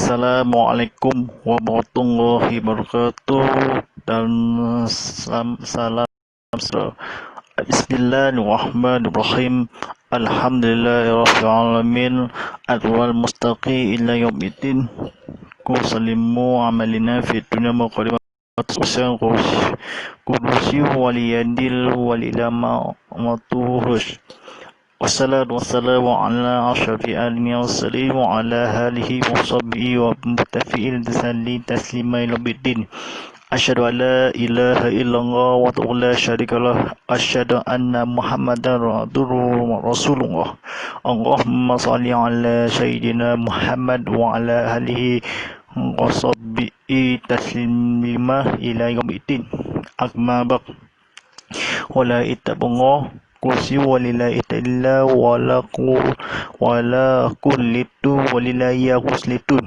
Assalamualaikum warahmatullahi wabarakatuh dan salam sejahtera. Bismillahirrahmanirrahim. Alhamdulillahirabbil alamin. Adwal mustaqi ila yaumiddin. Kusallimu amalina fid dunya muqaddimat usan kudusi waliyadil walilama matuhush. Wassalatu wassalamu ala asyrafil anbiya'i wassalim wa ala alihi wa sahbihi wa muttafi'il taslima ila biddin. Asyhadu an la ilaha illallah wa la syarikalah. Asyhadu anna Muhammadar rasulullah. Allahumma shalli ala sayyidina Muhammad wa ala alihi wa sahbihi taslima ila biddin. Amma ba'd. Wala itabungo kursi walillahi ta'ala wala kullitu walillahi yaquslitun.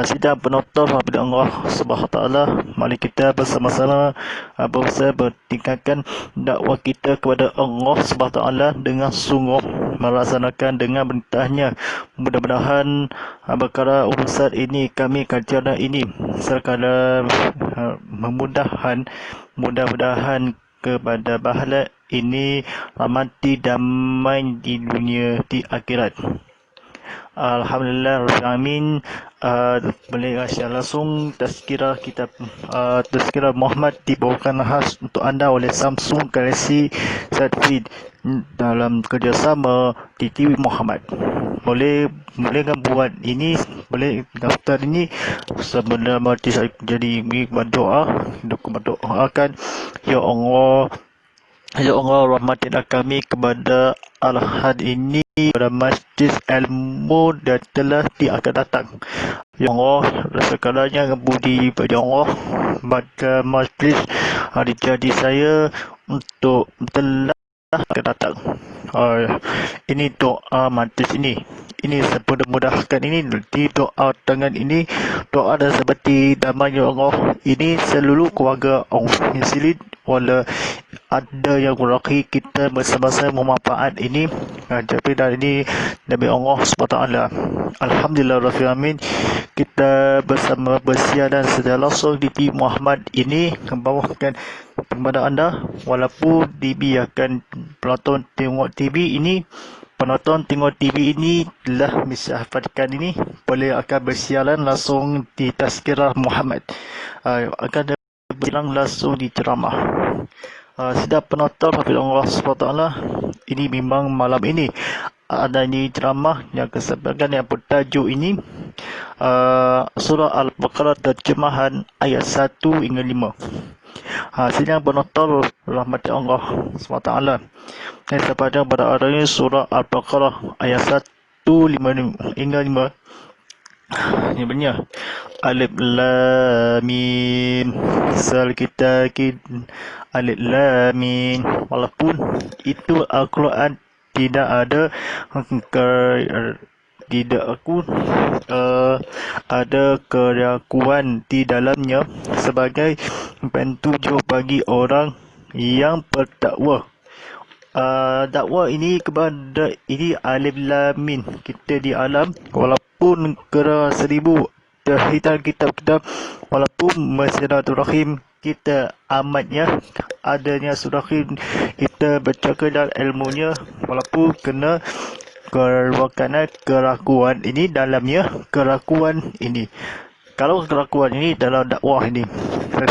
Sidang penonton kepada Allah Subhanahu Wa Taala, mari kita bersama-sama berusaha bertingkatkan dakwah kita kepada Allah Subhanahu Wa Taala dengan sungguh melaksanakan dengan perintahnya. Mudah-mudahan perkara urusan ini kami kajian ini sekadar mudah-mudahan kepada bahala ini rahmati damai di dunia di akhirat. Alhamdulillah rabbil alamin. Boleh secara langsung tazkirah Muhammad dibawakan khas untuk anda oleh Samsung Galaxy Z dalam kerjasama di TV Muhammad. Boleh kan buat ini, boleh daftar ini sebelum mati saya jadi berdoa doakan ya Allah rahmatilah kami kepada Al-Had ini pada majlis ilmu dan telah akan datang. Ya Allah, segalanya budi pada Allah pada majlis hari jadi saya untuk telah akan datang. Ini doa majlis ini semudah-mudahkan ini di doa tangan ini doa dan seperti damai ya Allah ini seluruh keluarga Allah silid wala ada yang beraki kita bersama-sama memanfaat ini jadi dari ini Nabi Allah SWT. Alhamdulillah rabbil alamin. Kita bersama bersiaran secara langsung di TV Muhammad ini membawakan kepada anda walaupun dibiarkan penonton tengok TV ini telah mensyahfatkan ini boleh akan bersiaran langsung di Tazkirah Muhammad, akan bersiaran langsung di ceramah. Sedap penonton apabila Allah SWT, ini memang malam ini ada ini ceramah yang kesempatan yang bertajuk ini surah Al-Baqarah terjemahan ayat 1 hingga 5. Sidang penonton rahmat Allah SWT, yang terpada pada adanya surah Al-Baqarah ayat 1 hingga 5. Ini benar. Alif Lam Mim. Sal kita Alif Lam Mim. Walaupun itu Al-Quran tidak ada ada keraguan di dalamnya sebagai petunjuk bagi orang yang berdakwah. Dakwah ini kepada ini Alif Lam Mim. Kita di alam walaupun kera 1000 terhitam kitab-kitab walaupun Masjidul kita amatnya adanya surah kita bercakap dan ilmunya walaupun kena keraguan ini dalamnya keraguan ini. Kalau keraguan ini dalam dakwah ini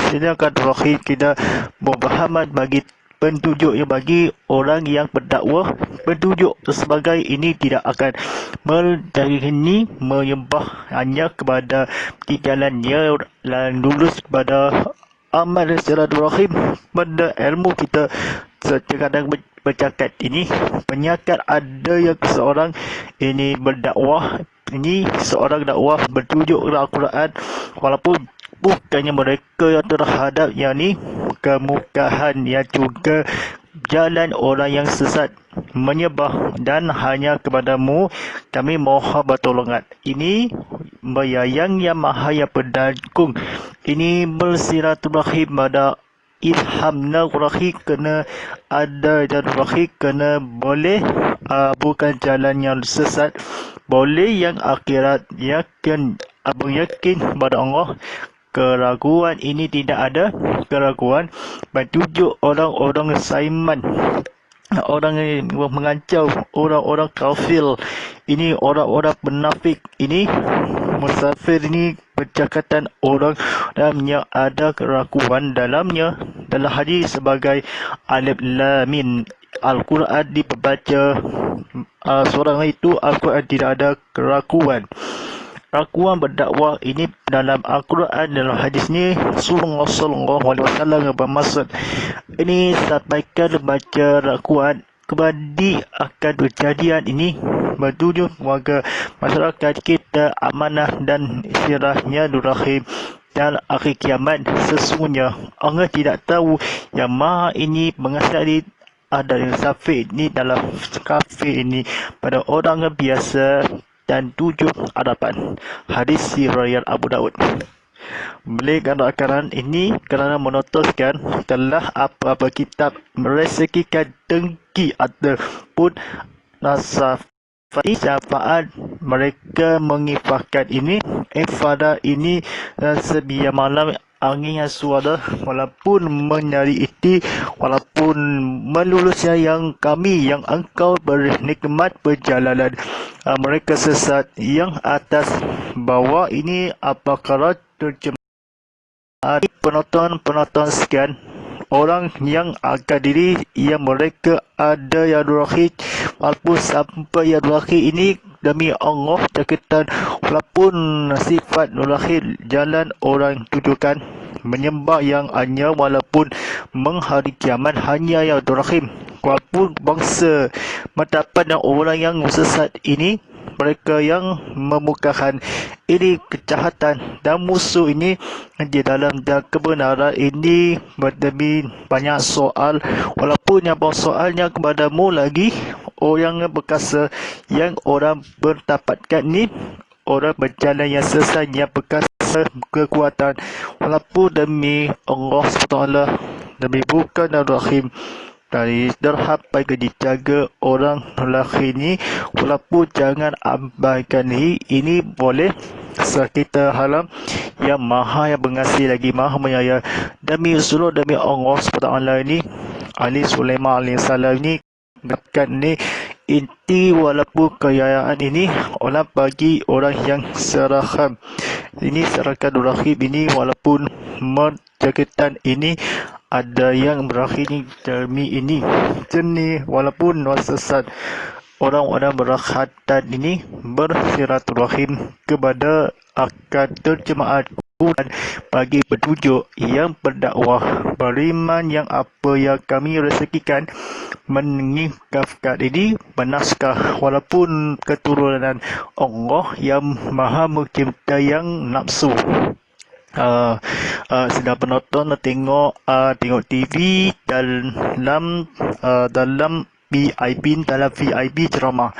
sedangkan terakhir kita memfahaman bagi petunjuk yang bagi orang yang berdakwah, petunjuk sebagai ini tidak akan ini menyembah hanya kepada di jalannya dan lulus kepada amal secara rahim pada ilmu kita. Kadang bercakap ini penyakit ada yang seorang ini berdakwah ini seorang dakwah bertunjuk Al-Quran walaupun bukannya mereka yang terhadap yang ni kemukahan yang juga jalan orang yang sesat menyembah dan hanya kepadamu kami mohon pertolongan. Ini bayang yang maha yang pendagung ini bersilaturahim pada ilham nurani, kena ada nurani, kena boleh bukan jalan yang sesat, boleh yang akhirat, yakin, abang yakin pada Allah. Keraguan ini tidak ada keraguan. Bertujuk orang-orang Saiman, orang yang mengancam, orang-orang kafir ini, orang-orang penafik ini, musafir ini, percakapan orang dalamnya ada keraguan dalamnya. Dalam hadis sebagai alif lam mim, Al-Quran dibaca seorang itu, Al-Quran tidak ada keraguan. Raguan berdakwah ini dalam Al-Quran, dalam hadis ni Rasulullah SAW bermaksud ini sampaikan baca raguan kepada akan kejadian ini bertujuh warga masyarakat kita amanah dan istilahnya durahim dan akhir kiamat. Sesungguhnya Allah tidak tahu yang maha ini mengasihani ada yang safir ini dalam kafir ini pada orang biasa dan 7 hadapan. Hadis riwayat Abu Daud. Belikan rakanan ini kerana menotoskan telah apa-apa kitab merezekikan dengki ataupun nasafai syafaat mereka mengifahkan ini ifadah ini sebiar malam angin yang suara, walaupun menyari itu, walaupun melulusnya yang kami, yang engkau bernikmat perjalanan mereka sesat yang atas bawah ini. Apakah terjemah penonton sekian orang yang akan diri yang mereka ada yang durhaka, walaupun sampai yang durhaka ini demi Allah terketan, walaupun sifat durhaka jalan orang tujukan menyembah yang hanya, walaupun menghari kiamat hanya yang durhaka, walaupun bangsa mendapat orang yang sesat ini, mereka yang memukakan ini kejahatan dan musuh ini di dalam dan kebenaran ini berdemi banyak soal, walaupun yang soalnya kepadamu lagi orang yang berkasa, yang orang berdapatkan ni orang berjalan yang sesat yang berkasa kekuatan, walaupun demi Allah SWT, demi bukan dan rahim dari derhaka dijaga orang lelaki ini, walaupun jangan abaikan ini boleh kita halam yang maha yang mengasihi lagi maha menyayang. Demi Rasulullah, demi Allah SWT ini, Ali Sulaiman AS ini katakan ni inti, walaupun kekayaan ini orang bagi orang yang serahkan ini, serahkan durhaka ini, walaupun menjagakan ini ada yang berakhir demi ini jenis, walaupun sesat orang-orang berkhatan ini bersiraturahim kepada akan terjemaat dan bagi petunjuk yang berdakwah beriman yang apa yang kami rezekikan mengikafkan ini bernaskah, walaupun keturunan Allah yang maha mencipta yang nafsu. Sedang penonton tengok TV dalam VIP ceramah,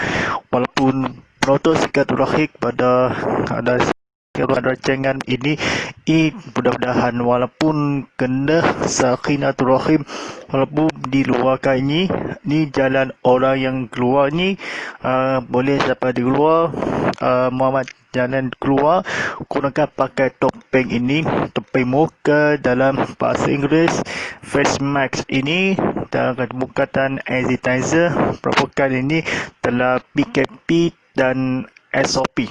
walaupun penonton sekat rahik pada ada rancangan ini mudah-mudahan walaupun kena sakinatul rahim, walaupun di luar ini jalan orang yang keluar ni boleh dapat di luar Muhammad jalan keluar gunakan pakai topeng ini, topeng muka dalam bahasa Inggeris face mask ini dan bukan sanitizer merupakan ini telah PKP dan SOP,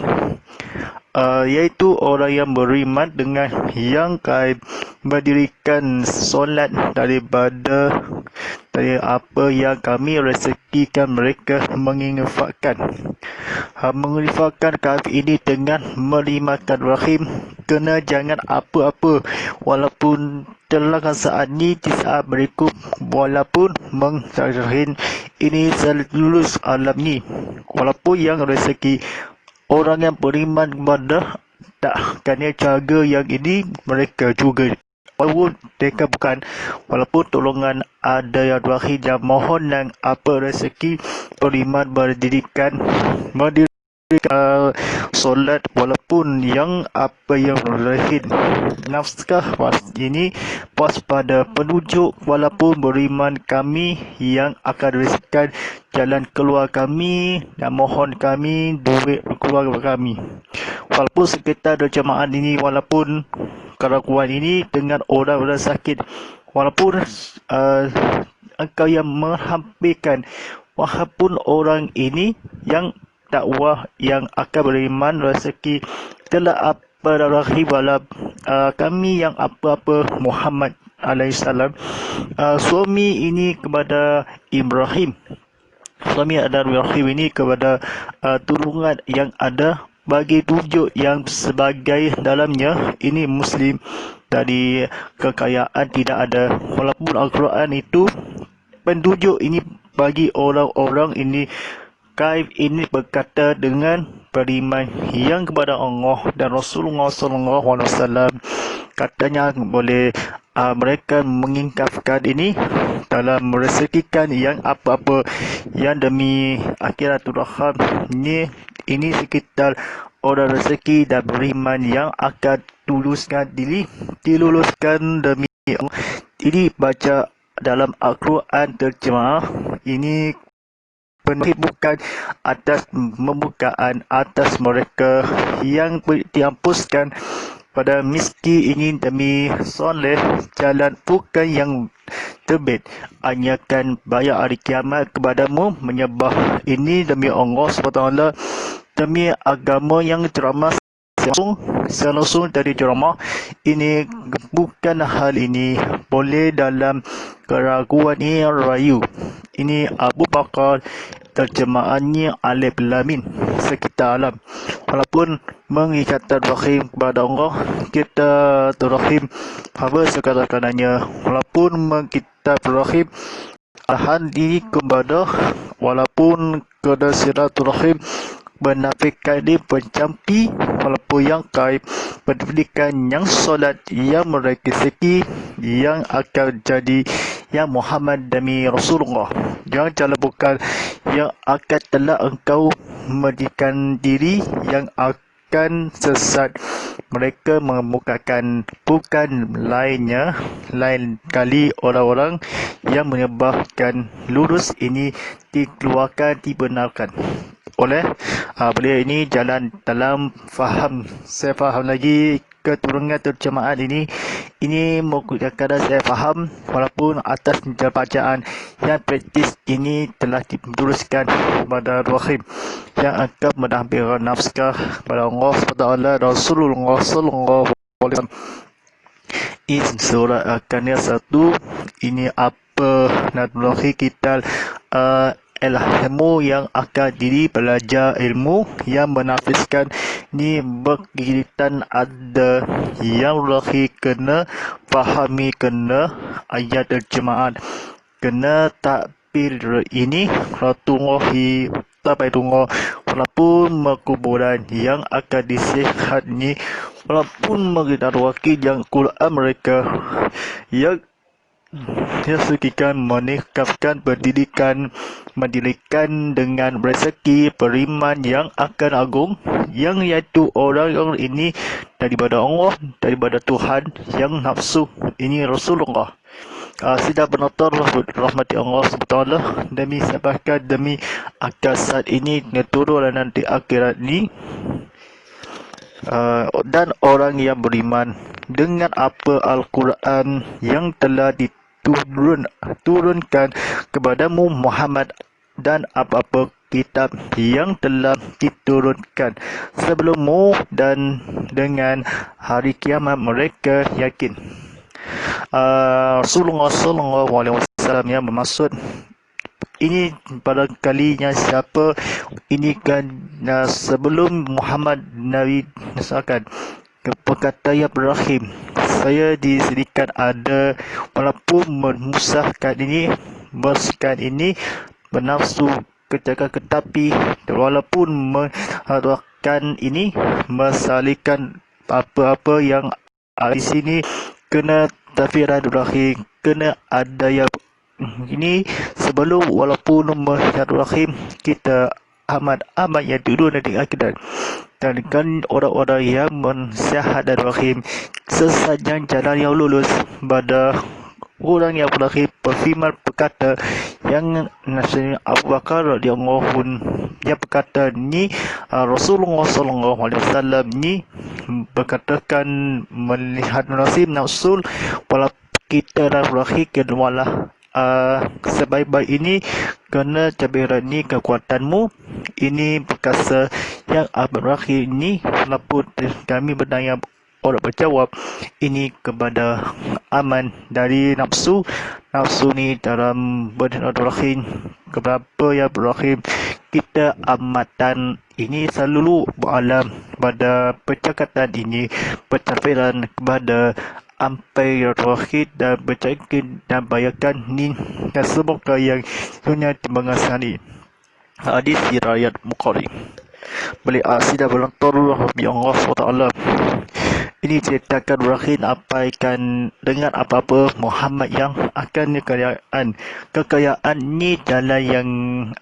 iaitu orang yang beriman dengan yang gaib mendirikan solat daripada dari apa yang kami rezekikan mereka menginfakkan kafir ini dengan melimatkan rahim, kena jangan apa-apa walaupun telah saat ini di saat berikut, walaupun mengsahin ini selulus alam ni, walaupun yang rezeki orang yang beriman kepada tak kena jaga yang ini mereka juga, walaupun mereka bukan, walaupun tolongan ada yang terakhir dan mohon dan apa rezeki beriman mendirikan solat, walaupun yang apa yang terakhir nafskah ini waspada penunjuk walaupun beriman kami yang akan rezekikan jalan keluar kami dan mohon kami duit keluarga kami. Walaupun sekitar jemaah ini, walaupun keraguan ini dengan orang-orang sakit, walaupun engkau yang menghampirkan, walaupun orang ini yang dakwah yang akan beriman rezeki telah rahim wala kami yang apa-apa Muhammad alaihissalam suami ini kepada Ibrahim, suami adalah Ibrahim ini kepada turungan yang ada bagi tunjuk yang sebagai dalamnya ini Muslim dari kekayaan tidak ada, walaupun Al-Quran itu penunjuk ini bagi orang-orang ini Kaif ini berkata dengan beriman yang kepada Allah dan Rasulullah SAW. Katanya boleh mereka mengingkapkan ini dalam merezekikan yang apa-apa yang demi akhirat Rahman ini sekitar orang rezeki dan beriman yang akan diluluskan demi Allah. Ini baca dalam Al-Quran terjemah ini bukan atas pembukaan atas mereka yang dihapuskan pada miskin ini demi soleh jalan bukan yang terbit anyakan bayar hari kiamat kepadamu menyembah ini demi Allah SWT demi agama yang ceramah langsung dari ceramah ini bukan hal ini boleh dalam keraguan ini rayu ini Abu Bakar terjemahannya Alif Lamin sekitar alam walaupun mengikatkan rahim kepada Allah kita terrahim apa sekadar-kadarnya walaupun mengikat rahim Tuhan ini kepada walaupun kepada silaturahim menafikan di pencampi walaupun yang kaib pendidikan yang solat yang merekisiki yang akan jadi yang Muhammad demi Rasulullah yang jalan bukan yang akan telah engkau menjadikan diri yang akan sesat mereka mengemukakan bukan lain kali orang-orang yang menyebabkan lurus ini dikeluarkan dibenarkan oleh beliau ini jalan dalam faham saya faham lagi keturunan terjemahan ini kadang saya faham walaupun atas bacaan yang praktis ini telah dituliskan pada Rahim yang akan menampilkan naskah pada Allah SWT Rasulullah SAW ini surah Al-Kaniyah 1 ini apa Nabi kita ilmu yang akan diri belajar ilmu yang menafiskan ni berkaitan ada yang lagi kena fahami kena ayat terjemahan kena takbir ini ratullahi tabai tunggu walaupun kuburan yang akan disihat ni walaupun mengenal wakil yang Quran mereka yang sekikan menikahkan pendidikan mendirikan dengan rezeki beriman yang akan agung yang iaitu orang yang ini daripada Allah daripada Tuhan yang nafsu ini Rasulullah tidak penonton rahmati Allah SWT demi sebabkan demi akal saat ini turun nanti akhirat ini dan orang yang beriman dengan apa Al-Quran yang telah diturunkan kepadamu Muhammad dan apa-apa kitab yang telah diturunkan sebelummu dan dengan hari kiamat mereka yakin. Rasulullah SAW yang bermaksud ini pada kalinya siapa ini kan sebelum Muhammad Nabi misalkan berkata ya Ibrahim saya disediakan ada walaupun memusahkan ini bersihkan ini bernafsu ketika tetapi walaupun mengharapkan ini mesalikan apa-apa yang di sini kena tafiran Ibrahim kena ada yang ini sebelum walaupun Rahim kita amat yang dulu nanti akhirat dan kan orang-orang yang mensyahad dan rahim sesajen jalan yang lulus pada orang yang berakhir berfirman berkata yang Nabi Abu Bakar radhiyallahu dia berkata ni Rasulullah sallallahu alaihi wasallam ni berkatakan melihat nasib nafsul walaupun kita dah berakhir kedualah sebaik-baik ini kerana cabaran ni kekuatanmu ini perkasa yang berakhir ini walaupun kami bertanya orang berjawab ini kepada aman dari nafsu ni dalam badan rahim keberapa yang berakhir kita amatan ini selalu beralam pada percakapan ini pencapaian kepada ampai rohid dan bercakin dan bayarkan ni dan semoga yang punya mengasani hadis riwayat Bukhari. Beli asidah berlantar Rabbi Allah SWT. Ini ceritakan berakhir apaikan dengan apa-apa Muhammad yang akan kekayaan ni jalan yang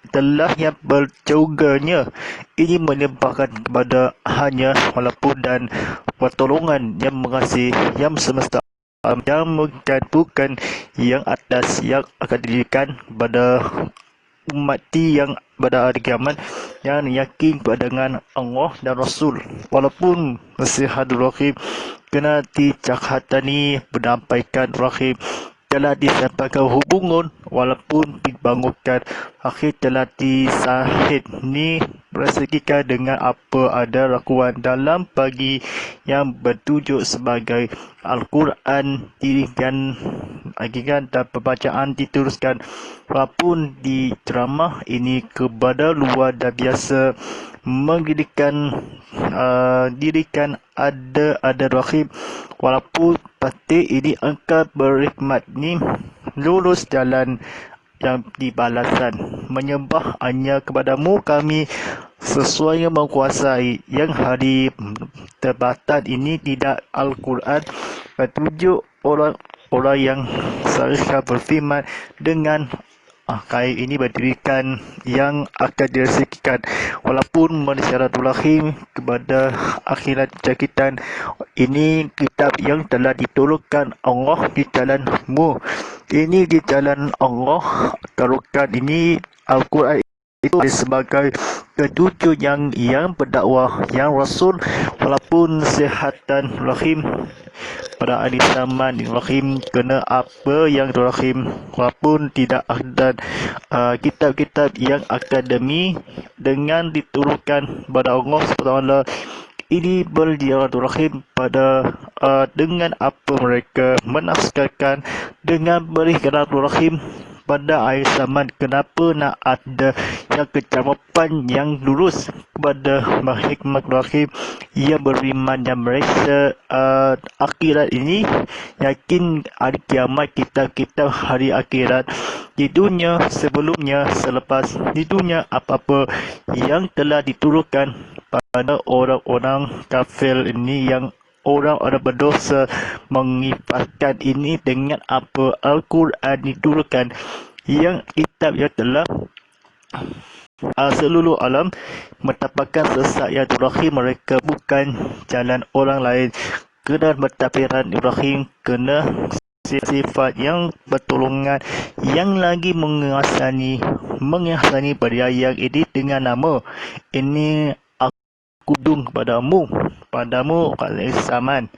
telah yang berjoganya ini menyebabkan kepada hanya walaupun dan pertolongan yang mengasihi yang semesta yang bukan yang atas yang akan didirikan pada umat yang pada hari kiamat yang yakin dengan Allah dan Rasul walaupun nasihatul rahim kena dicakhatani menyampaikan rahim telah disampaikan hubungan walaupun dibangunkan akhir telah disahid ni bersekikan dengan apa ada lakuan dalam pagi yang bertujuk sebagai Al-Quran dirikan agigan dan pembacaan diteruskan walaupun di ceramah ini kepada luar dan biasa mendirikan ada rahim walaupun pasti ini engkau berhikmat ni lurus jalan yang dibalasan menyembah hanya kepadamu kami sesuai menguasai yang hari terbatan ini tidak Al-Quran petunjuk orang yang seharusnya berfirman dengan kait ini berdirikan yang akan direzekikan walaupun masyaratul rahim kepada akhirat jakitan ini kitab yang telah diturunkan Allah di jalanmu ini di jalan Allah turunkan ini Al-Quran itu sebagai ketujuh yang berdakwah yang Rasul walaupun sihat dan rahim pada ahli zaman rahim kena apa yang rahim walaupun tidak ada kitab-kitab yang akademi dengan diturunkan pada Allah SWT ini berdialogurahim pada dengan apa mereka menafsirkan dengan berdialogurahim pada akhir zaman kenapa nak ada yang kecapapan yang lurus kepada hikmat rahim yang beriman dan mereka akhirat ini yakin hari kiamat kita hari akhirat di dunia sebelumnya selepas di dunia apa-apa yang telah diturunkan pada orang-orang kafir ini yang orang-orang berdosa mengifatkan ini dengan apa Al-Quran diturunkan yang kitab yang telah seluruh alam mendapatkan sesat yang terakhir mereka bukan jalan orang lain kena bertapiran Ibrahim kena sifat yang pertolongan yang lagi mengasani beriayang ini dengan nama ini kudung padamu zaman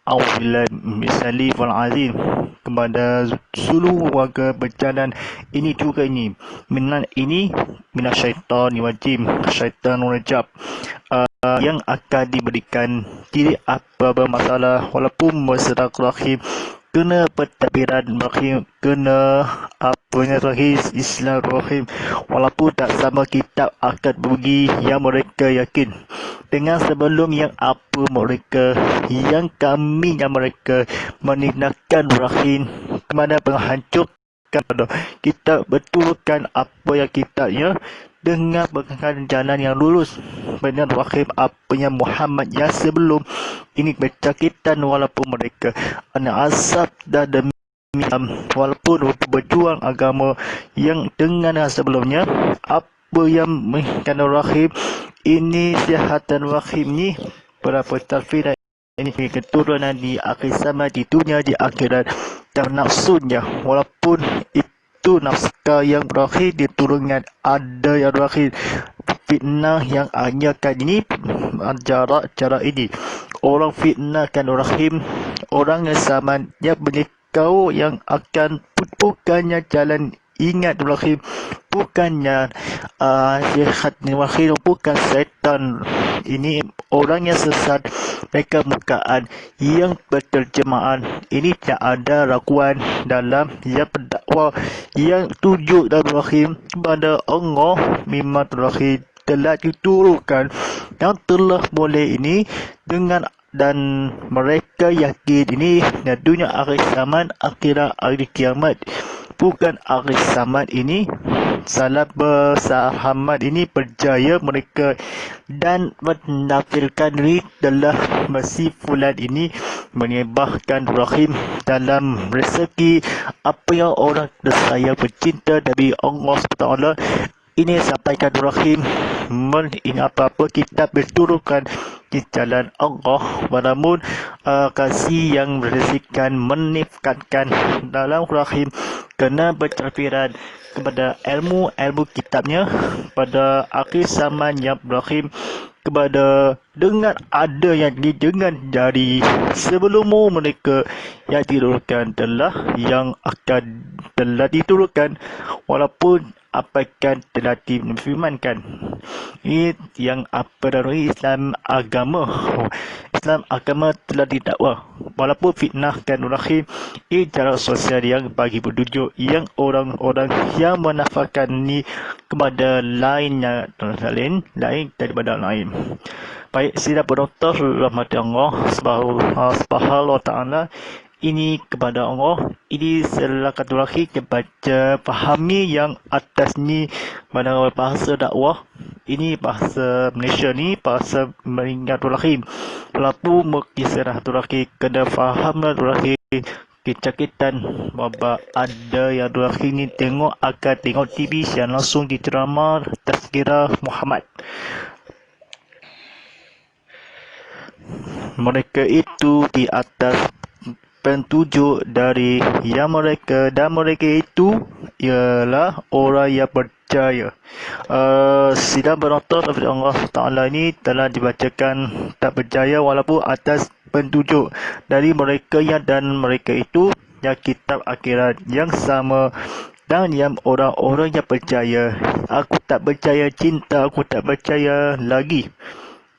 Auzubillah misali wal azim kepada seluruh warga berjalan ini juga ini minasyaitan wajim syaitan rajab yang akan diberikan tidak apa masalah walaupun masyarakat rahim kena pentadbiran rahim kena apanya rahim Islam rahim walaupun tak sama kitab akan bagi yang mereka yakin dengan sebelum yang apa mereka yang kami yang mereka menindakkan rahim kepada penghancurkan kita betulkan apa yang kitabnya dengan berkenaan jalan yang lurus benar rahim apanya Muhammad yang sebelum ini bercakitan walaupun mereka anak asap dan demi walaupun berjuang agama yang dengan sebelumnya apa yang mengenai rahim ini sihatan rahim ni berapa tafsir ini keturunan di akhir zaman di dunia di akhirat dan nafsunya walaupun itu naskah yang berakhir di turungan ada yang berakhir fitnah yang anyakan ini cara ini orang fitnahkan rahim orang yang zamannya kau yang akan bukannya jalan ingat rahim bukannya sihat rahim bukan setan ini orang yang sesat mereka mukaan yang berterjemahan ini tak ada raguan dalam yang berdakwa yang tujuh dan rahim kepada Allah memang rahim telah diturunkan yang telah boleh ini dengan dan mereka yakin ini dunia akhir zaman akhirat hari kiamat bukan akhir zaman ini salah bersahamat ini berjaya mereka dan menampilkan diri telah masih fulan ini menyebahkan rahim dalam rezeki apa yang orang saya bercinta dari Allah SWT ini sampaikan rahim ini apa-apa kita berturunkan di jalan Allah walaupun kasih yang berisikan menifkatkan dalam rahim kena berterfiran kepada ilmu kitabnya pada akhir zaman yang rahim kepada dengan ada yang dengan dari sebelum mereka yang diturunkan telah yang akan telah diturunkan walaupun apakah telah difirmankan ini yang apa dari Islam agama telah didakwa walaupun fitnahkan rahim ini cara sosial yang bagi petunjuk yang orang-orang yang menafikan ni kepada lain daripada lain. Baik, sila penonton rahmat Allah subhanahu wa ta'ala ini kepada Allah ini silakan terakhir kebaca fahami yang atas ni mana bahasa dakwah ini bahasa Malaysia ni bahasa mengingat terakhir walaupun mukisarah terakhir kena faham terakhir kecakitan bahawa ada yang terakhir ni akan tengok TV siang langsung di ceramah Tazkirah Muhammad mereka itu di atas pentunjuk dari yang mereka dan mereka itu ialah orang yang percaya. Sidang penonton Allah Ta'ala ini telah dibacakan tak percaya walaupun atas pentunjuk dari mereka yang dan mereka itu yang kitab akhirat yang sama dan yang orang-orang yang percaya. Aku tak percaya cinta, aku tak percaya lagi.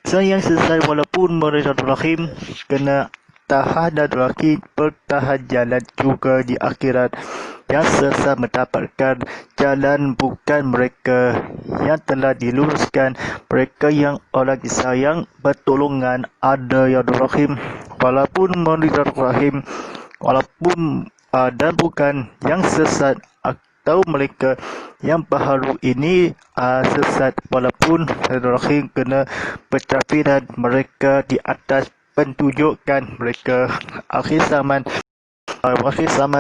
Saya yang selesai walaupun mereka rahim kena tahan dan terakhir bertahan jalan juga di akhirat yang sesat mendapatkan jalan bukan mereka yang telah diluruskan mereka yang orang disayang pertolongan ada yang rahim walaupun mereka rahim walaupun dan bukan yang sesat atau mereka yang baharu ini sesat walaupun rahim kena bercafiran mereka di atas pentunjukkan mereka akhir zaman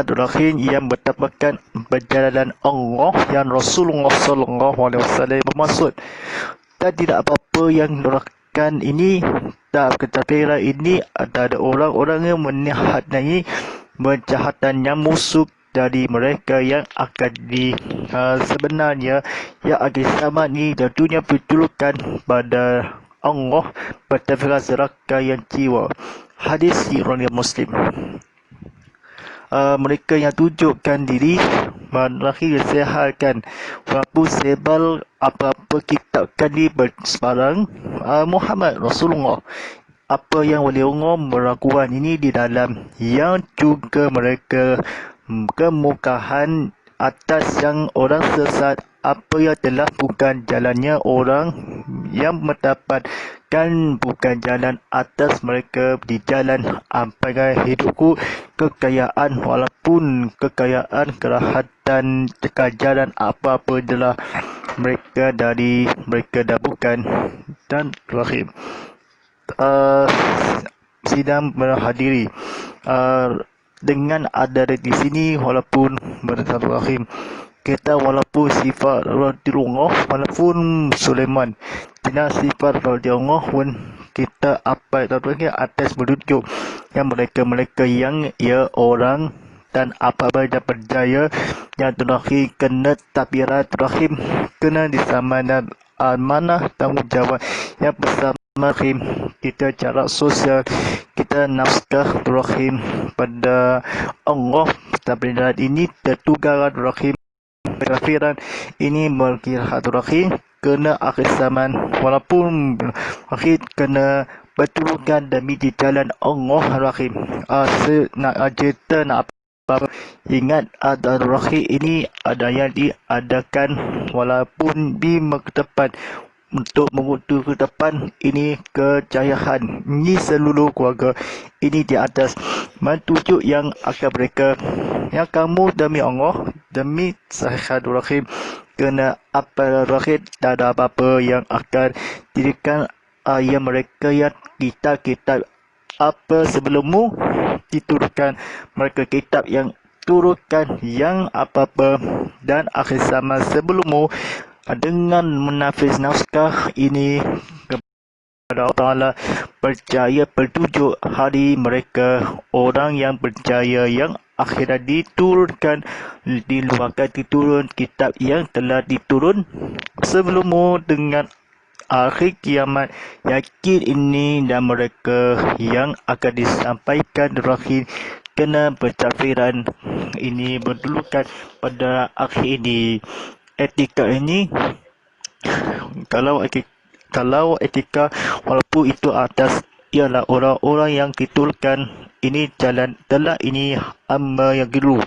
terakhir yang mendapatkan perjalanan Allah yang Rasulullah SAW bermaksud dan tidak apa-apa yang dorakan ini tak ketafiran ini ada orang-orang yang menihadai menjahatan yang musuh dari mereka yang akan sebenarnya yang akhir zaman ini dan dunia berjulukan pada Allah bertafiran seraka yang jiwa. Hadis riwayat Muslim. Mereka yang tunjukkan diri terakhir sehalkan walaupun sebal apa-apa kitab kali bersebarang Muhammad Rasulullah apa yang oleh Allah meragukan ini di dalam yang juga mereka kemukahan atas yang orang sesat apa yang telah bukan jalannya orang yang mendapatkan bukan jalan atas mereka di jalan apakah hidupku kekayaan walaupun kekayaan kerahatan kekajaran apa-apa adalah mereka dari mereka dah bukan dan terakhir sidang menghadiri dengan ada di sini walaupun bertahun kita walaupun sifat Rasulullah walaupun Sulaiman sina sifat dari Allah pun kita apa itu atas berunjuk yang mereka yang ya orang dan apabila dia percaya yang terakhir kena tabirat terakhir kena di samana amanah tanggungjawab yang bersama kita cara sosial kita nafkah terakhir pada Allah tabirat ini tertugar terakhir kafiran ini berkira terakhir kena akhir zaman walaupun akhir kena betulkan demi di jalan Allah Rahim. Nak cerita nak apa ingat ada Rahim ini ada yang diadakan walaupun di depan untuk mengutu ke depan ini kejayaan ini seluruh keluarga ini di atas mentujuk yang akan mereka yang kamu demi Allah demi sahabat Rahim kena apa Rahim tak ada apa-apa yang akan dirikan yang mereka yang kitab apa sebelummu diturunkan mereka kitab yang turunkan yang apa-apa dan akhir zaman sebelummu dengan menafis naskah ini kepada Allah Ta'ala percaya petunjuk hari mereka orang yang percaya yang akhirat diturunkan diluarkan diturun kitab yang telah diturun sebelummu dengan akhir kiamat yakin ini dan mereka yang akan disampaikan terakhir kena bercafiran ini berdulukan pada akhir ini etika ini kalau etika walaupun itu atas ialah orang-orang yang ditulkan ini jalan telah ini hamba yang dulu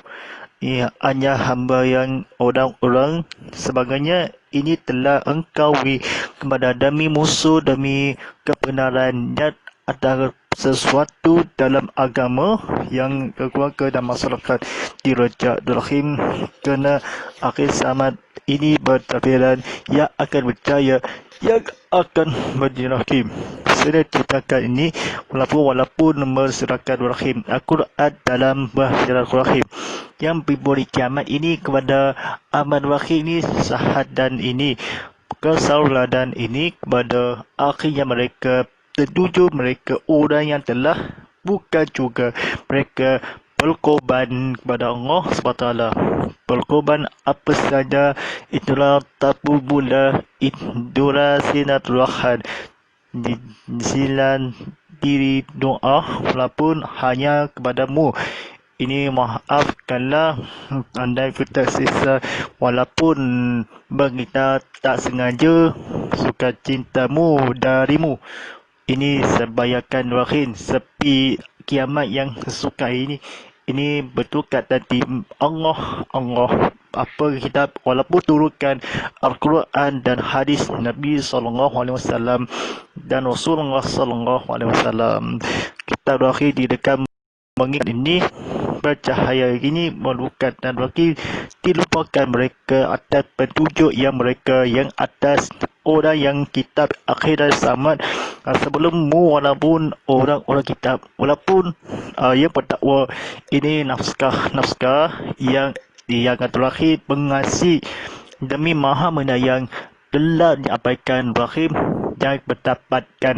ini hanya hamba yang orang-orang sebagainya ini telah engkau kepada demi musuh demi kebenaran dan ada sesuatu dalam agama yang keluarga dan masyarakat dirajak rahim kena akhir zaman ini bertabiran yang akan percaya yang akan berjirahim. Saya ceritakan ini walaupun masyarakat rahim Al-Quran dalam bahasa rahim yang diberi kiamat ini kepada Ahmad Rahim ini sahat dan ini kesauladan ini kepada akhirnya mereka tertuju mereka orang yang telah bukan juga mereka berkorban kepada Allah SWT berkorban apa saja itulah tabu bula idura sinatulahad di silan diri doa walaupun hanya kepadamu ini maafkanlah andai kita sisa walaupun kita tak sengaja suka cintamu darimu ini sebayakan rahim sepi kiamat yang sesuka ini betul kata di Allah apa kita walaupun turunkan Al-Quran dan hadis Nabi SAW dan Rasulullah SAW kita berakhir di dekat mengingat ini bercahaya ini melukat dan berakhir dilupakan mereka atas petunjuk yang mereka yang atas orang yang kitab akhirat zaman sebelummu walaupun orang-orang kitab walaupun yang bertakwa ini naskah yang terakhir pengasih demi maha menyayang telah diabaikan rahim yang mendapatkan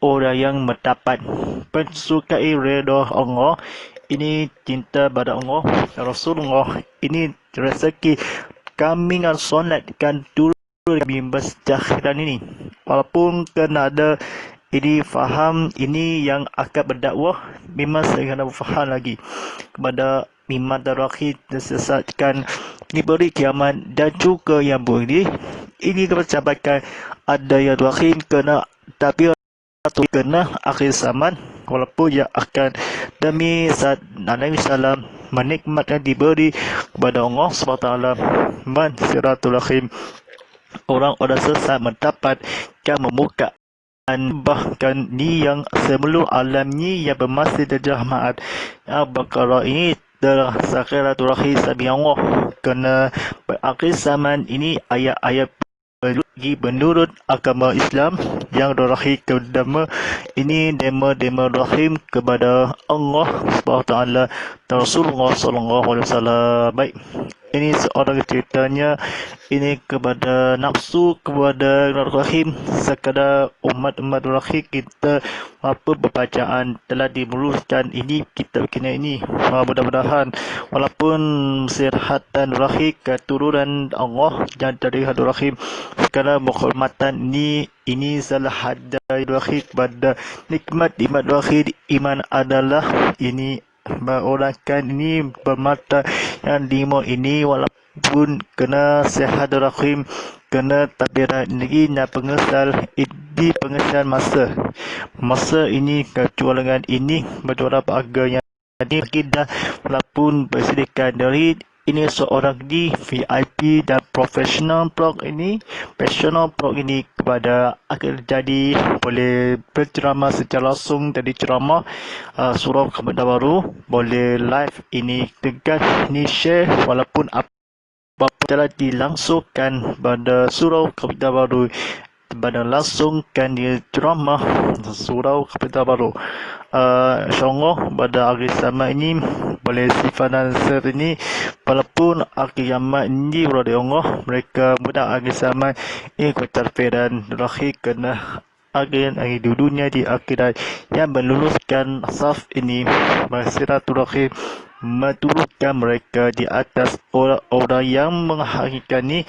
orang yang mendapat pensukai redha Allah ini cinta pada Allah Rasulullah ini rezeki kami dengan solatkan dulu kami bersejahteraan ini walaupun kena ada ini faham ini yang akan berdakwah memang saya kena faham lagi kepada iman terakhir disesatkan diberi kiamat dan juga yang boleh ini kepercayaan ada yang terakhir kena tapi kena akhir zaman walaupun yang akan demi saat Nabi Sallam menikmatkan diberi kepada Allah SWT man siratul rahim orang-orang sesat mendapatkan memuka bahkan ni yang sebelum alam ni yang bermasa jahmaat Al-Baqarah ini telah sakhiratul rahim sabi Allah kena berakhir zaman ini ayat-ayat menurut agama Islam yang rahim kedama ini dema rahim kepada Allah Subhanahu Wa Taala dan Rasulullah Sallallahu Alaihi Wasallam. Baik, ini seorang ceritanya ini kepada nafsu kepada rahim sekadar umat-umat rahim kita apa berbacaan telah dimuluskan ini kitab kena ini. Mudah-mudahan walaupun sirhatan rahim keturunan Allah yang dari hadur rahim segala penghormatan ini salah hadai rahim pada nikmat rahim iman adalah ini berorangkan ini bermata yang lima ini walaupun kena sehat rahim kena tabirat lagi nak pengesal ini pengesal masa ini kecualangan ini berdoa agaknya ini kita walaupun bersediakan dari ini seorang di VIP dan profesional blog ini kepada akan jadi boleh berceramah secara langsung dari ceramah surau Kampung Baru boleh live ini tegas ni share walaupun apa telah dilangsungkan pada surau Kampung Baru pada langsungkan di ceramah surau Kampung Baru. InsyaAllah pada hari sama ini boleh sifat nasir ini walaupun akhir kiamat ini berada Allah mereka mudah akhir zaman ini ketarfiran rahim kena akhir di dunia di akhirat yang meluluskan saf ini bersiraturahim menurunkan mereka di atas orang-orang yang menghakikan ni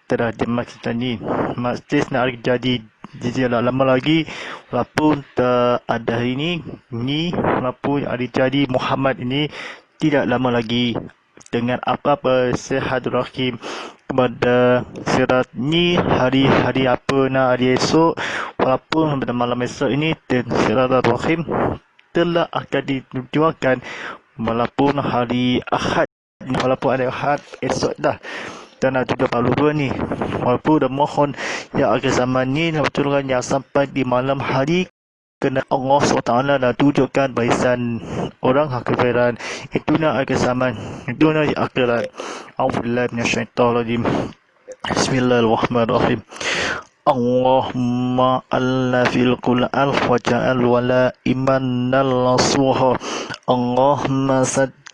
telah dimaksudkan ni masjid nak jadi tidak lama lagi walaupun tak ada ini walaupun ada jadi Muhammad ini tidak lama lagi dengan apa-apa sehat rahim kepada sirat ni hari-hari apa nak hari esok walaupun pada malam esok ini sirat rahim telah akan dijualkan walaupun hari Ahad walaupun ada Ahad esok dah dan juga Palu 2 ni walaupun dah mohon ya akhir zaman ni betul yang sampai di malam hari kena Allah SWT dah tunjukkan barisan orang kafiran itu nak akhir zaman itu nak akhirat. A'udzubillahi minasyaitonirrajim. Bismillahirrahmanirrahim. Allahumma allafil qul'al waja'al wala imanal nasuha Allahumma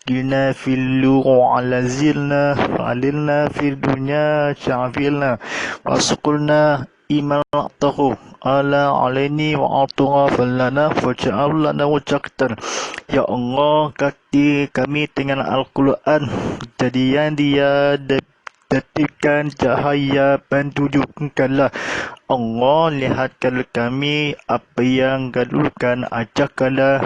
Gina filu ala zilna alilna fil dunya syafilna wasukulna imanatahu ala alaini wa atuha falana faja'al lana wajaktan. Ya Allah, kati kami dengan Al-Quran jadian dia detikkan cahaya pentunjukkanlah Allah lihatkan kami apa yang gadulkan ajakkanlah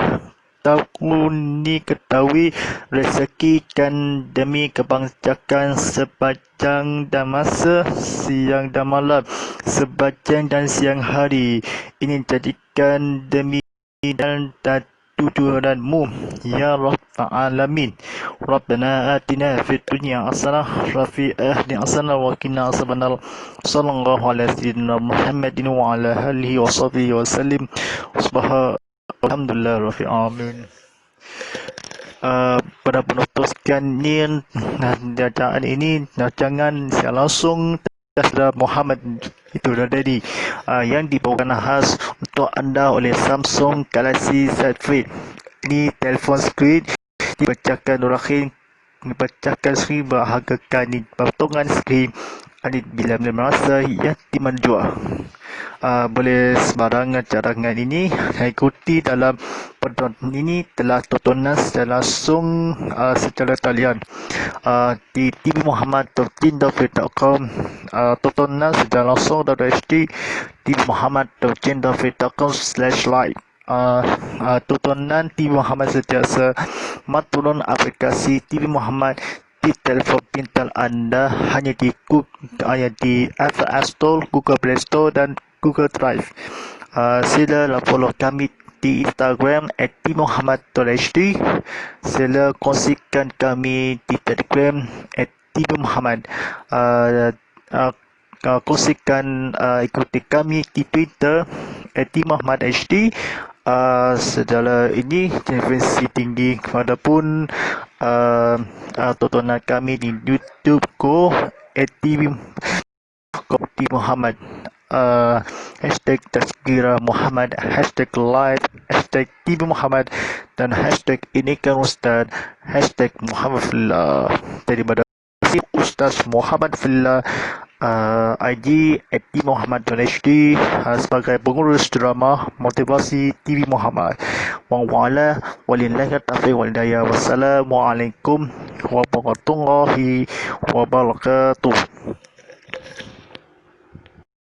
takuni ketahui rezekikan demi kebangsaan sepanjang dan masa siang dan malam sepanjang dan siang hari ini jadikan demi dan tujuanmu ya Rabbal Alamin. Rabbana atina fid dunya hasanah wa fil akhirati hasanah wa qina azabannar. Sallallahu alaihi wasallam Muhammadin wa ala alihi wa sahbihi wa sallim. Alhamdulillah Rabbil Alamin. Pada penutup sekalian bacaan ini jangan saya langsung terhadap Muhammad itu tadi yang dibawakan khas untuk anda oleh Samsung Galaxy Z Flip. Ini telefon screen dibacakan rahim dibacakan screen berhargakan di potongan screen bila merasa yang dimanjua. Boleh sembarangan cadangan ini ikuti dalam pertontonan ini telah tontonan secara langsung secara talian di tvmuhammad.com tontonan secara langsung dari HD tvmuhammad.com/live tontonan TV Muhammad sentiasa turun aplikasi TV Muhammad di telefon pintar anda hanya di Apple App Store, Google Play Store dan Google Drive. Sila follow kami di Instagram @tmuhammad.hd. Sila kongsikan kami di Telegram @tmuhammad. Kongsikan ikuti kami di Twitter @tmuhammad.hd. Segala ini frekuensi tinggi walaupun tontonan kami di YouTube TV Kopi Muhammad, hashtag Tazkirah Muhammad, hashtag live, hashtag TV Muhammad, dan hashtag ini kan Ustaz, hashtag Muhammad Fillah. Daripada Ustaz Muhammad Fillah, IG @muhammad.hd, sebagai pengurus drama motivasi TV Muhammad. Wa'ala walillahi taufiq wal hidayah. Wassalamualaikum warahmatullahi wabarakatuh.